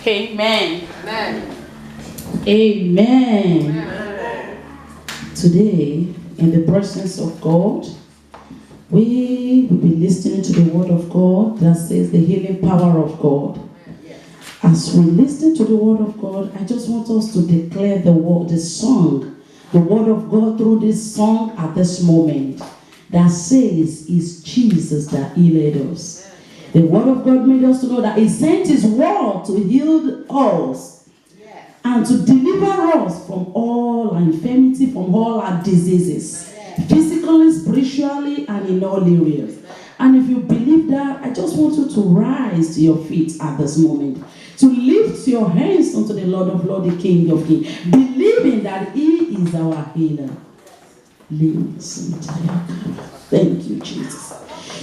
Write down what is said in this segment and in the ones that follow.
Amen. Amen. Amen. Amen. Today, in the presence of God, we will be listening to the word of God that says the healing power of God. As we listen to the word of God, I just want us to declare the word, the song, the word of God through this song at this moment that says it's Jesus that healed us. The word of God made us to know that he sent his word to heal us and to deliver us from all our infirmity, from all our diseases, physically, spiritually, and in all areas. And if you believe that, I just want you to rise to your feet at this moment, to lift your hands unto the Lord of Lords, the King of Kings, believing that he is our healer. Thank you, Jesus.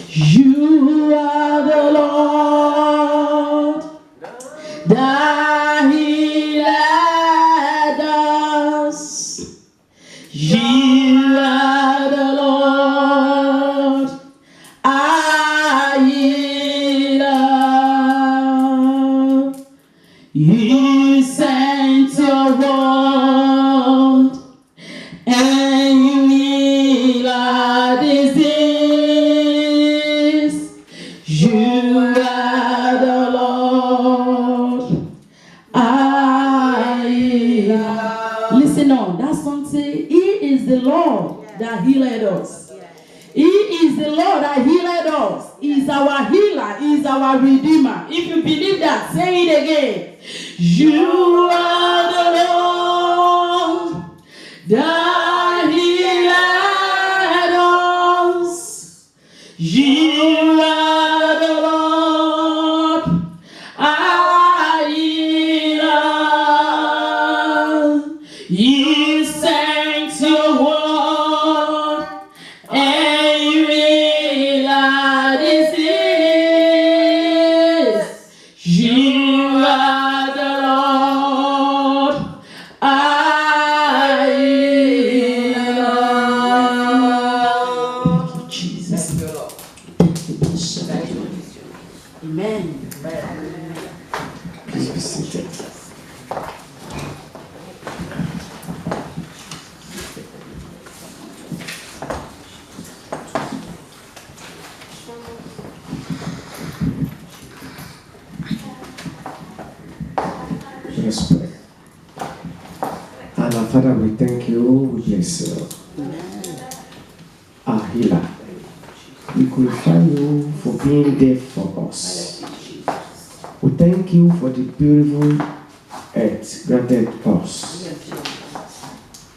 You are the Lord that healed us. You are the Lord our healer. You sent your word and you heal our disease. You are the Lord our healer. Listen on, that song says, he is the Lord that healed us. He is the Lord that healed us. He is our healer. He is our redeemer. If you believe that, say it again. You are the Lord that healed us. You are the Lord our healer. You sent your word and you heal our disease. You are the Lord our healer. Thank you, Jesus. Thank you, Lord. Amen. Please be seated. Let's pray. And our Father, we thank you, we bless you. Our healer. We glorify you for being there for us. We thank you for the beautiful earth granted us.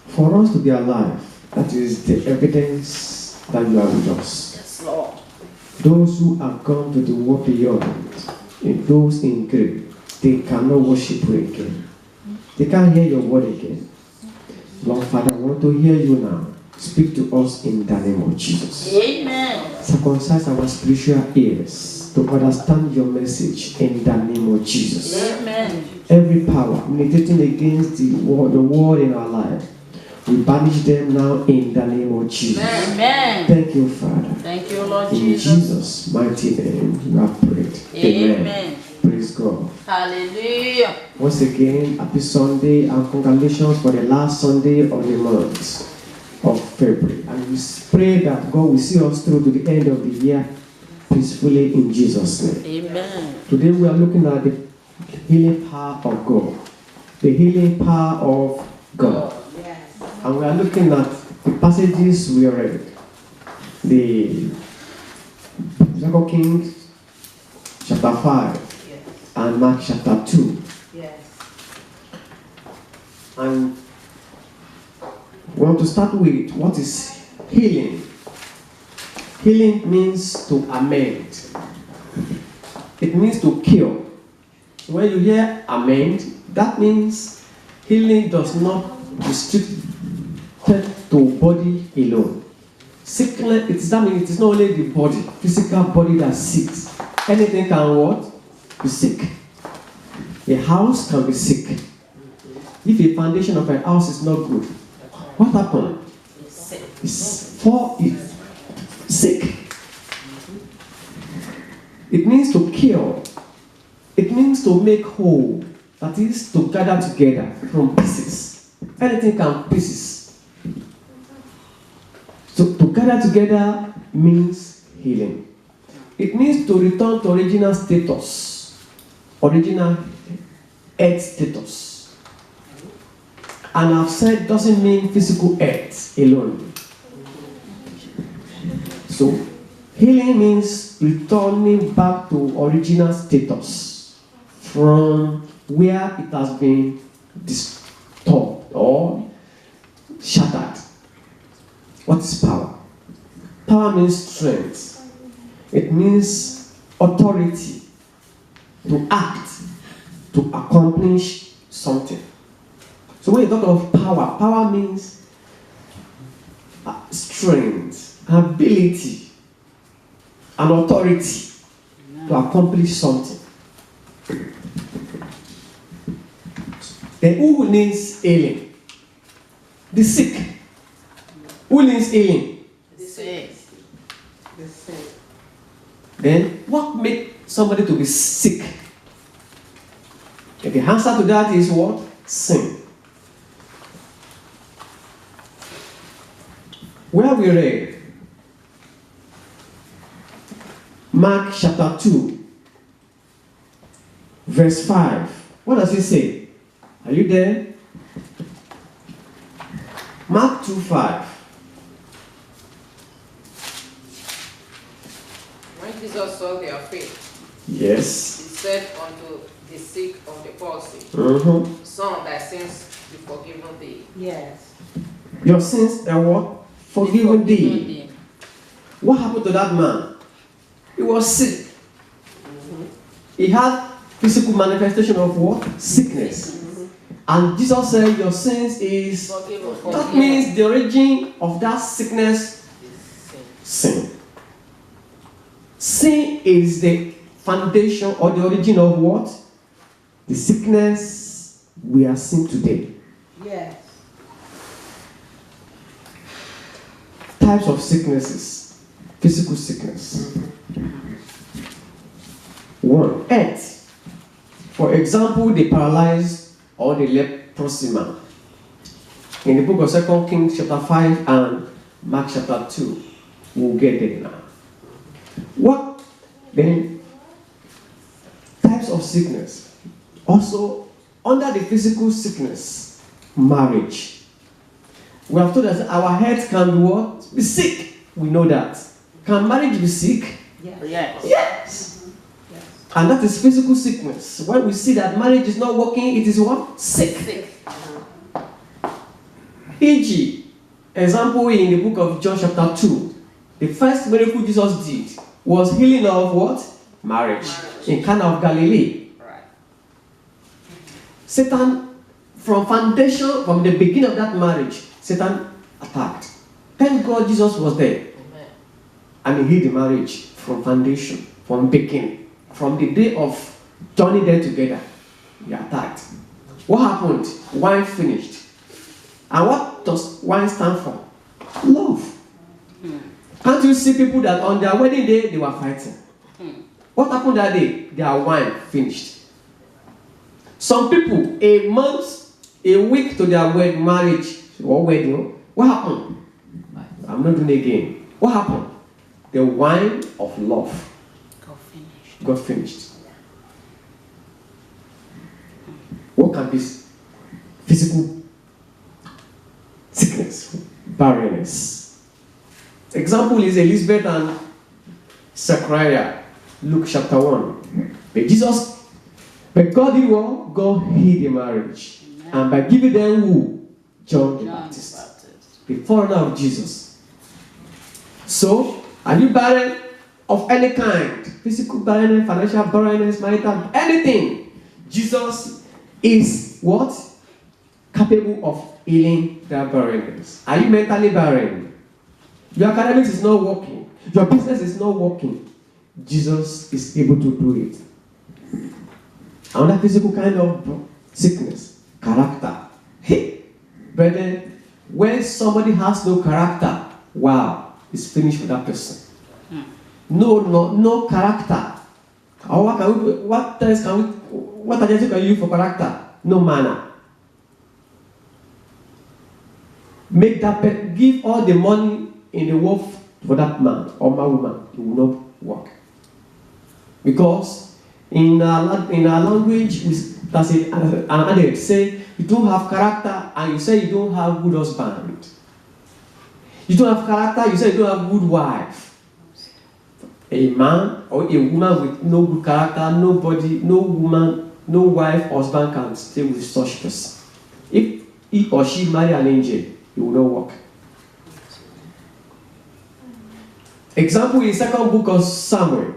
For us to be alive, that is the evidence that you are with us. Yes, Lord. Those who have gone to the world beyond, and those in grave, they cannot worship you again. They can't hear your word again. Lord Father, I want to hear you now. Speak to us in the name of Jesus. Amen. Circumcise our spiritual ears to understand your message in the name of Jesus. Amen. Every power militating against the word in our life, we banish them now in the name of Jesus. Amen. Thank you, Father. Thank you, Lord In Jesus. Jesus' mighty name, we have prayed. Amen. Praise God. Hallelujah. Once again, happy Sunday and congratulations for the last Sunday of the month of February. And we pray that God will see us through to the end of the year peacefully in Jesus' name. Amen. Today we are looking at the healing power of God. The healing power of God. And we are looking at the passages we read. The 2 Kings chapter 5 and Mark chapter 2. And we want to start with what is healing. Healing means to amend. It means to cure. When you hear amend, that means healing does not restrict to body alone. Sickness, that means it is not only the body, physical body that sick. Anything can what? Be sick. A house can be sick. If the foundation of a house is not good, what happened? It's sick. It means to cure. It means to make whole. That is to gather together from pieces. Anything can pieces. So to gather together means healing. It means to return to original status, original earth status. And I've said doesn't mean physical earth alone. So healing means returning back to original status from where it has been disturbed or shattered. What is power? Power means strength. It means authority to act, to accomplish something. So when you talk of power, power means strength, ability, and authority to accomplish something. Then who needs healing? The sick. Who needs healing? The sick. The sick. Then what makes somebody to be sick? And the answer to that is what? Sin. Where we read Mark chapter 2, verse 5. What does it say? Are you there? Mark 2:5. When Jesus saw their faith, Yes. he said unto the sick of the palsy, Mm-hmm. Son, thy sins be forgiven thee. Yes. Your sins are what? Forgiven thee. What happened to that man? He was sick. He had physical manifestation of what? Sickness. And Jesus said, your sins is... Forgiven. That means the origin of that sickness, sin. Sin is the foundation or the origin of what? The sickness we are seeing today. Yes. Types of sicknesses. Physical sickness. One, earth. For example, the paralyzed or the leprosy man. In the book of 2 Kings chapter 5 and Mark chapter 2. We'll get there now. What then? Types of sickness. Also, under the physical sickness, marriage. We have told us that our heads can be what? Be sick. We know that. Can marriage be sick? Yes. Yes. Yes. Yes. And that is physical sickness. When we see that marriage is not working, it is what? Sick. Sick. E.g., example in the book of John chapter 2, the first miracle Jesus did was healing of what? Marriage. In Cana of Galilee. Right. Satan, from the beginning of that marriage, Satan attacked. Thank God Jesus was there. Amen. And he healed the marriage from foundation, from beginning, from the day of journey there together. He attacked. What happened? Wine finished. And what does wine stand for? Love. Can't you see people that on their wedding day they were fighting? What happened that day? Their wine finished. Some people, a month, a week to their marriage or wedding, what happened? I'm not doing it again. What happened? The wine of love got finished. What can be physical sickness? Barrenness. Example is Elizabeth and Zechariah, Luke chapter 1. But God did what? God healed the marriage. Amen. And by giving them who? John the Baptist. The forerunner of Jesus. So, are you barren of any kind? Physical barrenness, financial barrenness, marital, anything. Jesus is what? Capable of healing that barrenness. Are you mentally barren? Your academics is not working. Your business is not working. Jesus is able to do it. Another physical kind of sickness, character. Hey, brethren, when somebody has no character, wow, it's finished with that person. No character. Or what else can we? what adjective can you use for character? No manner. Make that give all the money in the world for that man or my woman, it will not work. Because in our language, that's an adage, say you don't have character and you say you don't have good husband. You don't have character, you say you don't have good wife. A man or a woman with no good character, nobody, no woman, no wife, husband can stay with such person. If he or she marry an angel, it will not work. Example in second book of Samuel,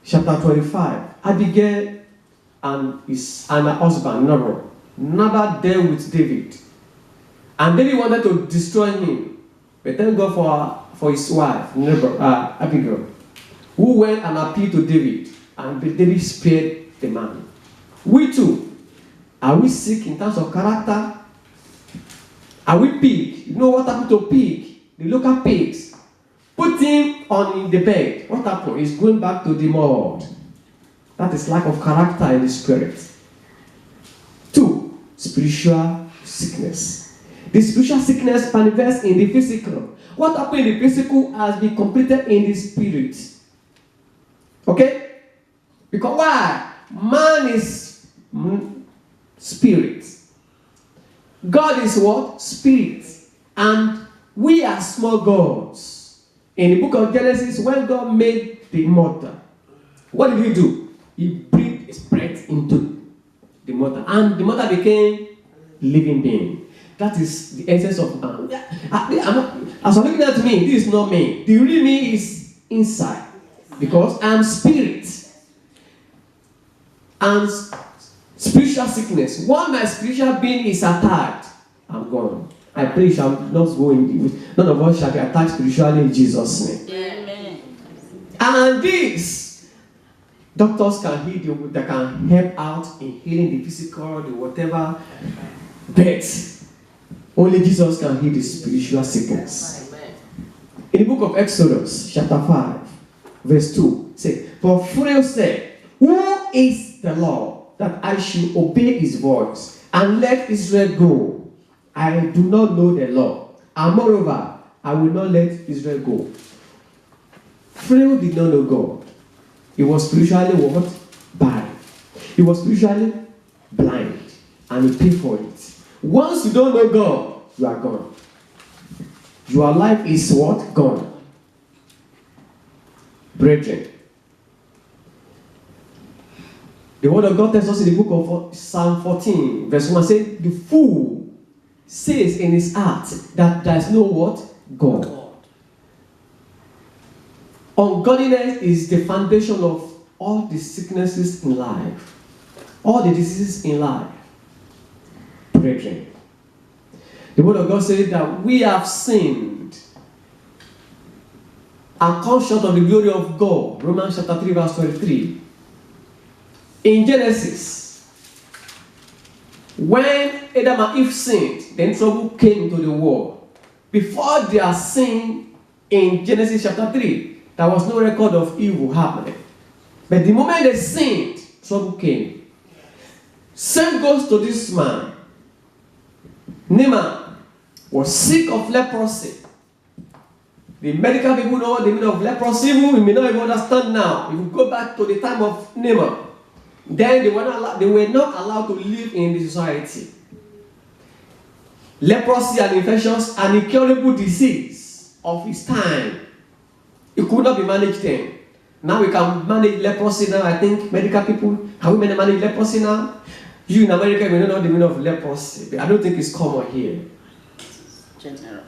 chapter 25. Abigail and her husband, Nabal dealt with David. And David wanted to destroy him. But thank God for his wife, Abigail, who went and appealed to David. And David spared the man. We too, are we sick in terms of character? Are we pig? You know what happened to pig? The local pigs. Put him on the bed. What happened? He's going back to the mud. That is lack of character in the spirit. 2, spiritual sickness. The spiritual sickness manifests in the physical. What happened in the physical has been completed in the spirit. Okay? Because why? Man is spirit. God is what? Spirit. And we are small gods. In the book of Genesis, when God made the mother, what did he do? He breathed his breath into the mother. And the mother became living being. That is the essence of man. As I'm looking at me, this is not me. The real me is inside. Because I'm spirit. And spiritual sickness. When my spiritual being is attacked, I'm gone. I pray you shall not go in. None of us shall be attacked spiritually in Jesus' name. Amen. And this, doctors can heal you, they can help out in healing the physical, the whatever. But only Jesus can heal the spiritual sickness. Amen. In the book of Exodus, chapter 5, verse 2, say, for Pharaoh said, who is the Lord that I should obey his voice and let Israel go? I do not know the law, and moreover, I will not let Israel go. Pharaoh did not know God. He was spiritually what? Barren. He was spiritually blind, and he paid for it. Once you don't know God, you are gone. Your life is what? Gone. Brethren, the word of God tells us in the book of Psalm 14, verse 1, says, the fool says in his heart that there is no what? God. Ungodliness is the foundation of all the sicknesses in life, all the diseases in life. Brethren, the word of God says that we have sinned and come short of the glory of God. Romans chapter 3 verse 23. In Genesis, when Adam and Eve sinned, then trouble came into the world. Before their sin in Genesis chapter 3, there was no record of evil happening. But the moment they sinned, trouble came. Same goes to this man. Naaman was sick of leprosy. The medical people know the meaning of leprosy. We may not even understand now. If we go back to the time of Naaman, then they were not allowed to live in the society. Leprosy and infections, an incurable disease of his time. It could not be managed then. Now we can manage leprosy now. I think medical people, can we manage leprosy now? You in America, we don't know the meaning of leprosy. But I don't think it's common here. General.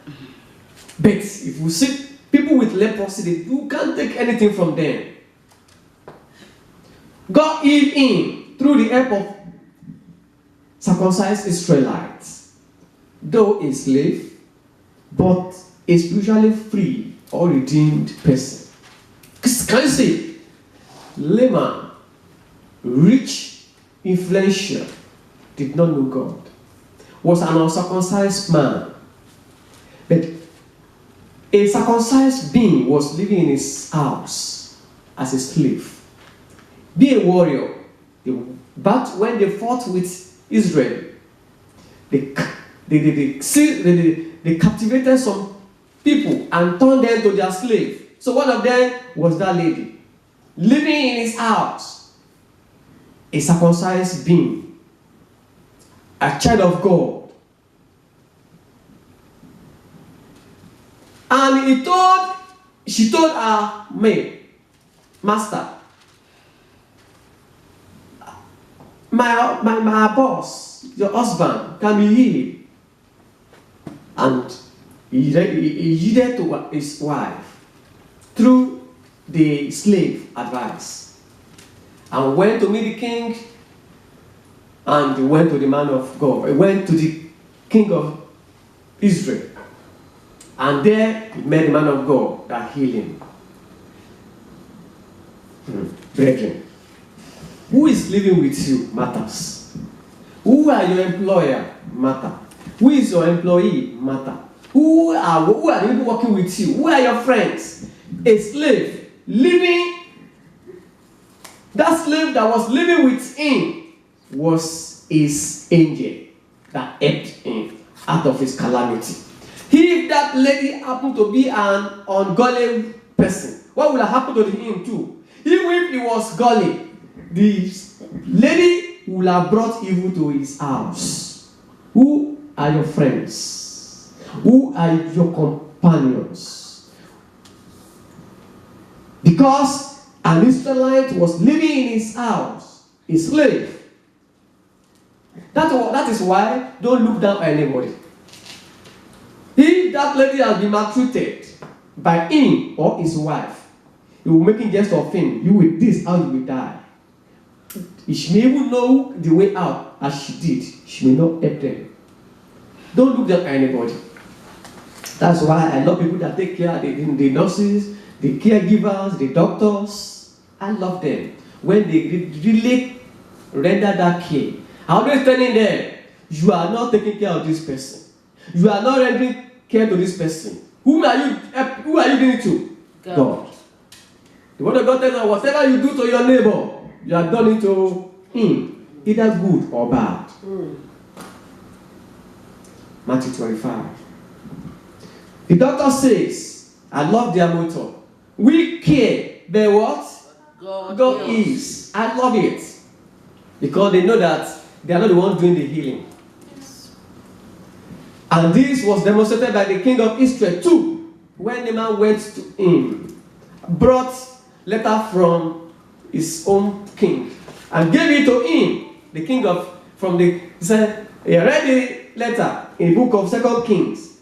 But if you see people with leprosy, you can't take anything from them. God healed him through the help of circumcised Israelites. Though a slave, but a spiritually free or redeemed person. Can you see? Naaman, rich, influential, did not know God. Was an uncircumcised man. But a circumcised being was living in his house as a slave. Be a warrior. But when they fought with Israel, they captivated some people and turned them to their slave. So one of them was that lady, living in his house, a circumcised being, a child of God. And she told her master, my boss, your husband, can be healed. And he yielded to his wife through the slave advice, and went to meet the king, and he went to the man of God. He went to the king of Israel, and there he met the man of God that healed him. Brethren, who is living with you matters. Who are your employer matter. Who is your employee matter. Who are the people working with you? Who are your friends? A slave living, that slave that was living with him was his angel that helped him out of his calamity. If that lady happened to be an ungodly person, what would have happened to him too? Even if he was godly, the lady would have brought evil to his house. Who are your friends? Who are your companions? Because an Israelite was living in his house, a slave. That is why don't look down on anybody. If that lady has been maltreated by him or his wife, you will make a jest of him. You will this, how you will die. She may even know the way out as she did. She may not help them. Don't look down on anybody. That's why I love people that take care of the nurses, the caregivers, the doctors. I love them when they really render that care. I always telling them, you are not taking care of this person. You are not rendering care to this person. Who are you doing it to? God. The word of God tells us, whatever you do to your neighbor, you have done it to him, either good or bad. Matthew 25. The doctor says, I love their motto. We care, but what? God is. I love it. Because they know that they are not the ones doing the healing. And this was demonstrated by the king of Israel too. When the man went to him, brought letter from his own king, and gave it to him. The king said, he read the letter in the book of 2 Kings,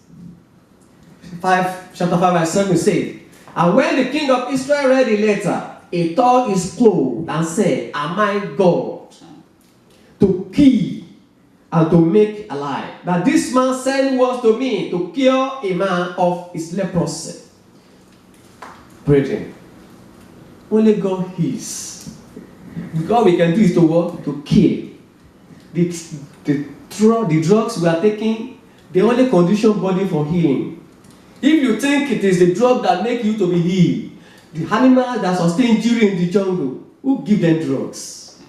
chapter 5, verse 7 says, and when the king of Israel read the letter, he tore his clothes and said, am I God to kill and to make alive? That this man sent words to me to cure a man of his leprosy. Brethren, only God is. What we can do is to what? To kill. The drugs we are taking, they only condition body for healing. If you think it is the drug that make you to be healed, the animals that sustain injury in the jungle, who give them drugs?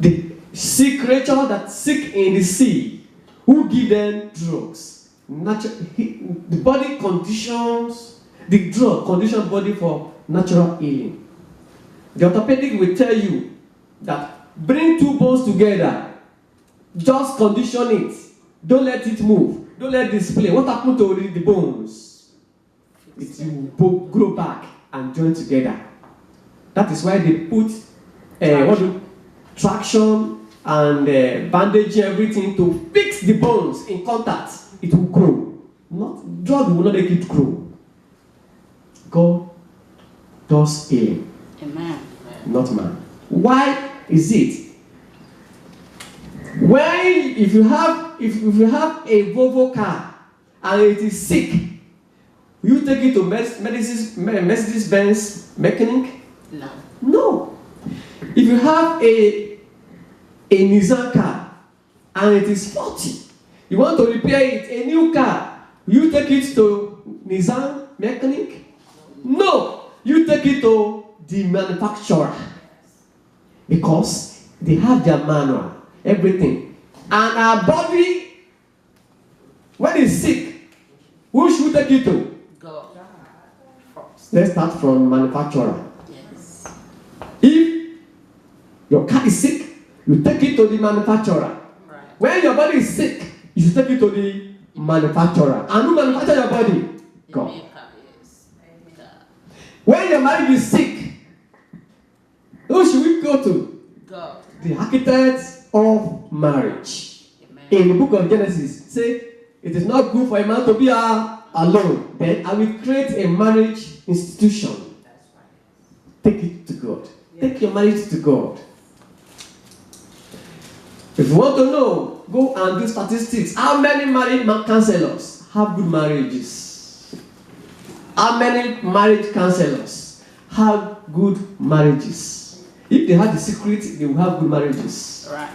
The sick creature that sick in the sea, who give them drugs? The body conditions, the drug conditions body for natural healing. The orthopedic will tell you that bring two bones together, just condition it, don't let it move, don't let it display. What happened to the bones? It will grow back and join together. That is why they put traction and bandage everything to fix the bones in contact. It will grow. Drug will not make it grow. God does healing. Amen. Not man. Why is it? If you have a Volvo car and it is sick, you take it to Mercedes-Benz mechanic? No. No. If you have a Nissan car and it is faulty, you want to repair it, a new car, you take it to Nissan mechanic? No. You take it to the manufacturer. because they have their manual, everything. And our body, when it's sick, who should we take it to? God. Let's start from manufacturer. Yes. If your car is sick, you take it to the manufacturer. Right. When your body is sick, you should take it to the manufacturer. And who manufactures your body? The God. maker, yes. God. When your marriage is sick, who should we go to? God. The architect of marriage. Amen. In the book of Genesis, say, it is not good for a man to be alone. Then I will create a marriage institution. Take it to God. Take your marriage to God. If you want to know, go and do statistics. How many marriage counselors have good marriages? How many marriage counselors have good marriages? If they have the secret, they will have good marriages. Right.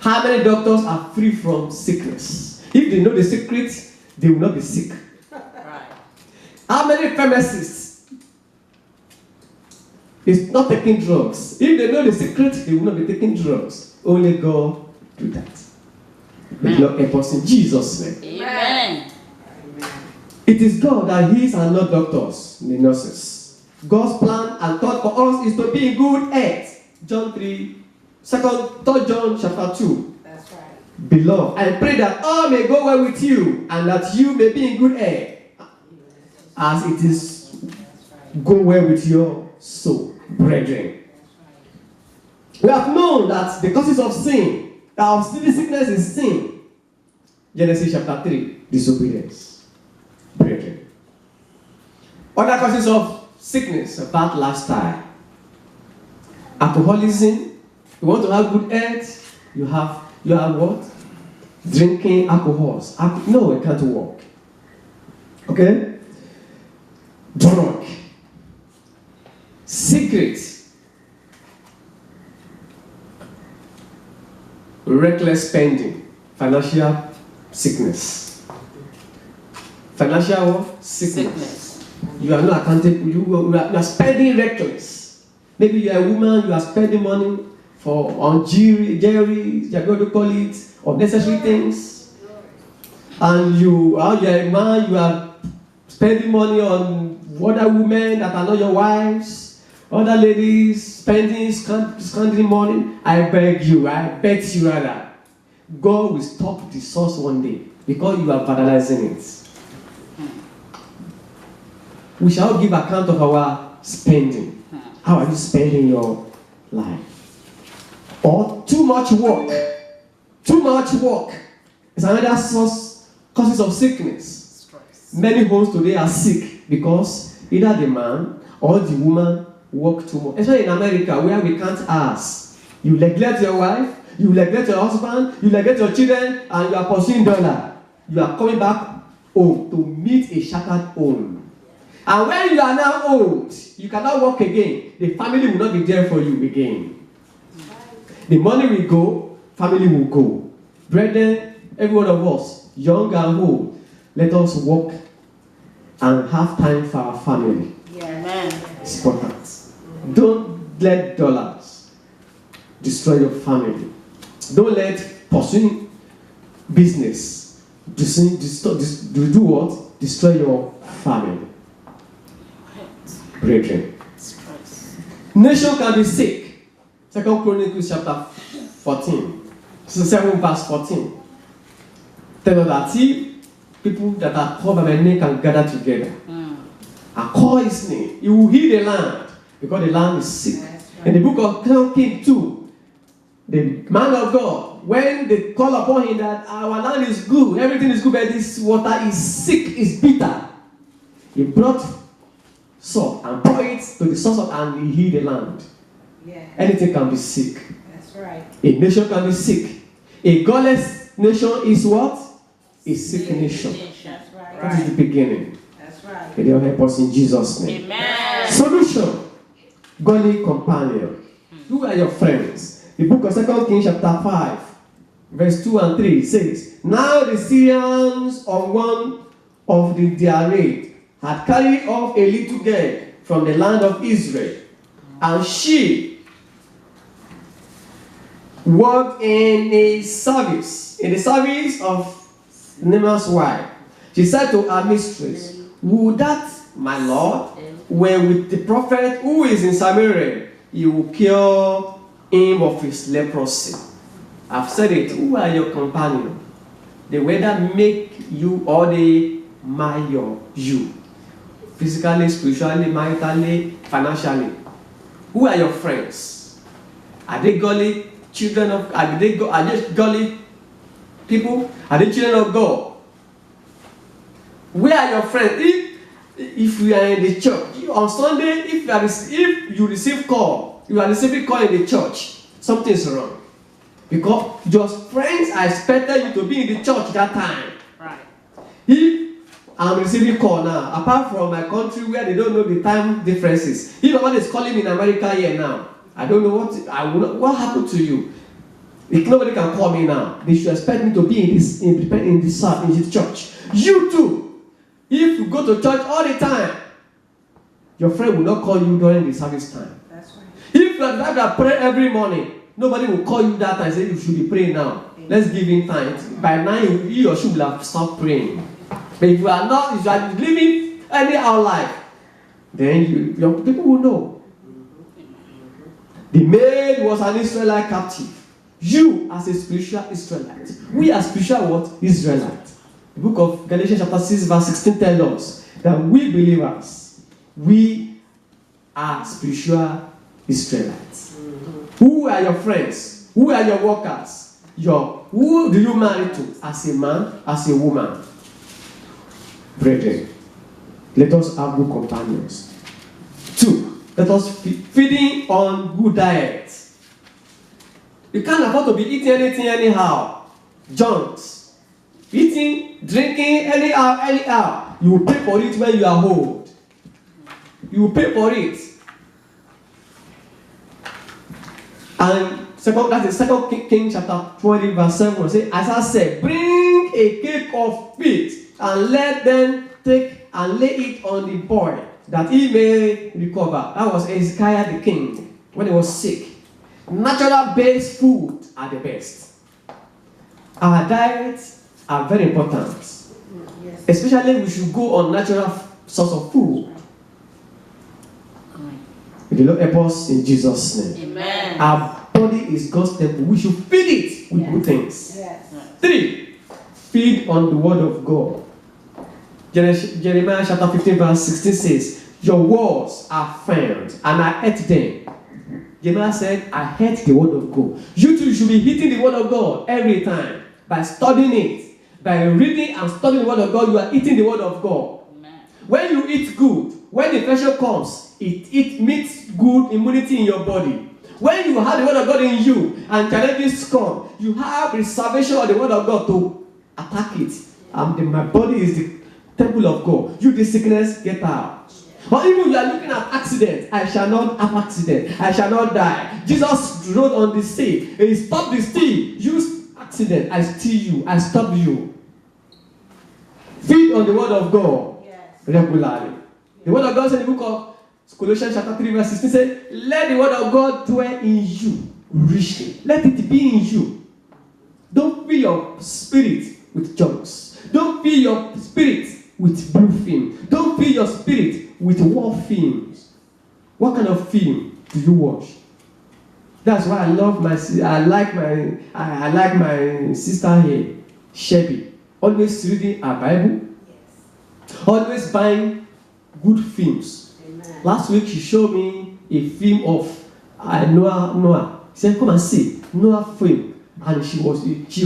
How many doctors are free from sickness? If they know the secret, they will not be sick. Right. How many pharmacists is not taking drugs? If they know the secret, they will not be taking drugs. Only God do that. May Lord help us in Jesus' name. Amen. It is God that heals and not doctors, the nurses. God's plan and thought for us is to be in good health. John 3, 3 John chapter 2. That's right. Beloved, I pray that all may go well with you and that you may be in good health, as it is go well with your soul, brethren. We have known that the causes of sin, our sickness is sin. Genesis chapter 3, disobedience, brethren. Other causes of sickness, a bad lifestyle, alcoholism. You want to have good health, you have what? Drinking alcohols. No, it can't work. Okay? Drunk. Secret. Reckless spending. Financial sickness. Financial what? Sickness. You are not accountable. You are spending reckless. Maybe you are a woman, you are spending money on jewelry, you are going to call it, unnecessary things. And you are a man, you are spending money on other women that are not your wives, other ladies spending, squandering money. I beg you, I bet you rather, God will stop the source one day because you are vandalizing it. We shall give account of our spending. How are you spending your life? Or too much work. Too much work is another causes of sickness. Stress. Many homes today are sick because either the man or the woman work too much. Especially in America, where we can't ask. You neglect your wife, you neglect your husband, you neglect your children, and you are pursuing dollar. You are coming back home to meet a shattered home. And when you are now old, you cannot work again. The family will not be there for you again. The money will go, family will go. Brethren, every one of us, young and old, let us work and have time for our family. Amen. It's important. Don't let dollars destroy your family. Don't let pursuing business do what? Destroy your family. Brethren. Stress. Nation can be sick. 2 Chronicles chapter 14. 7 verse 14. Tell us that see, people that are called by my name can gather together. And call his name. He will heal the land because the land is sick. In the book of 2 Kings 2, the man of God, when they call upon him that our land is good, everything is good, but this water is sick, is bitter, he brought salt and pour it to the source of and he healed the land. Yeah. Anything can be sick. That's right. A nation can be sick. A godless nation is what? A sick nation. That's right. That is the beginning. That's right. May God help us in Jesus' name. Amen. Solution. Godly companion. Who are your friends? The book of 2 Kings chapter 5, verse 2 and 3 says, Now the Syrians on one of their raid had carried off a little girl from the land of Israel, and she worked in the service of Naaman's wife. She said to her mistress, would that my Lord were with the prophet who is in Samaria, he will cure him of his leprosy. I've said it. Who are your companions? They whether make you or they mar you. Physically, spiritually, maritally, financially. Who are your friends? Are they godly children of? Are they godly people? Are they children of God? Where are your friends? If you are in the church on Sunday, if you receive call, you are receiving call in the church, something is wrong. Because your friends are expected you to be in the church that time. Right. If I'm receiving call now, apart from my country where they don't know the time differences, if somebody is calling me in America here now, I don't know what happened to you. If nobody can call me now, they should expect me to be in this church. You too, if you go to church all the time, your friend will not call you during the service time. That's right. If you are the that pray every morning, nobody will call you that and say you should be praying now. Let's give him time. By 9, he or she will have stopped praying. But if you are not, if you are living anyhow life, then your people will know. The maid was an Israelite captive. You as a spiritual Israelite. We are spiritual what? Israelites. The book of Galatians chapter 6 verse 16 tells us that we believers, we are spiritual Israelites. Who are your friends? Who are your workers? Who do you marry to? As a man, as a woman? Brethren, let us have good companions. 2, let us feeding on good diet. You can't afford to be eating anything anyhow. Junks. Eating, drinking anyhow. You will pay for it when you are old. You will pay for it. And that's the 2 Kings chapter 20 verse 7. Say, as I said, bring a cake of meat and let them take and lay it on the boy that he may recover. That was Hezekiah the king when he was sick. Natural based food are the best. Our diets are very important. Yes. Especially we should go on natural source of food. May the Lord help us in Jesus' name. Amen. Our body is God's temple. We should feed it with good things. Yes. 3, feed on the word of God. Jeremiah chapter 15 verse 16 says, your words are firm and I ate them. Jeremiah said, I ate the word of God. You too should be eating the word of God every time. By studying it, by reading and studying the word of God, you are eating the word of God. Amen. When you eat good, when the infection comes, it meets good immunity in your body. When you have the word of God in you and challenges come, you have the salvation of the word of God to attack it. My body is the temple of God. You, the sickness, get out. Or even you are looking at accident, I shall not have accident. I shall not die. Jesus rode on the sea. He stopped the sea. You accident. I steal you. I stop you. Feed on the word of God regularly. The word of God said in the book of Colossians chapter 3 verse 16 says, let the word of God dwell in you richly. Let it be in you. Don't fill your spirit with junks. Don't fill your spirit with blue film. Don't fill your spirit with war films. What kind of film do you watch? That's why I like my sister here, Shelby. Always reading her Bible. Yes. Always buying good films. Amen. Last week she showed me a film of Noah. She said, come and see Noah film. And she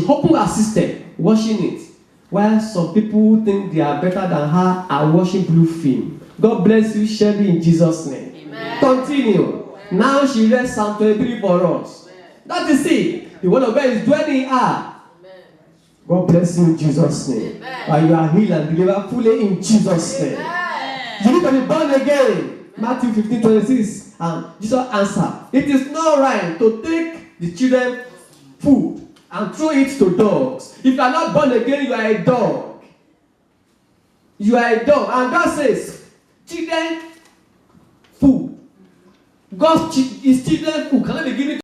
opened her system watching it. While some people think they are better than her are watching blue film. God bless you, Shelby, in Jesus' name. Amen. Continue. Now she read Psalm 23 for us. That is it. The word of God is dwelling in her. God bless you in Jesus' name. And you are healed and delivered fully in Jesus' name. You need to be born again. Matthew 15:26. And Jesus answered, it is not right to take the children food and throw it to dogs. If you are not born again, you are a dog. You are a dog. And God says, children food. God is children food. Can I be given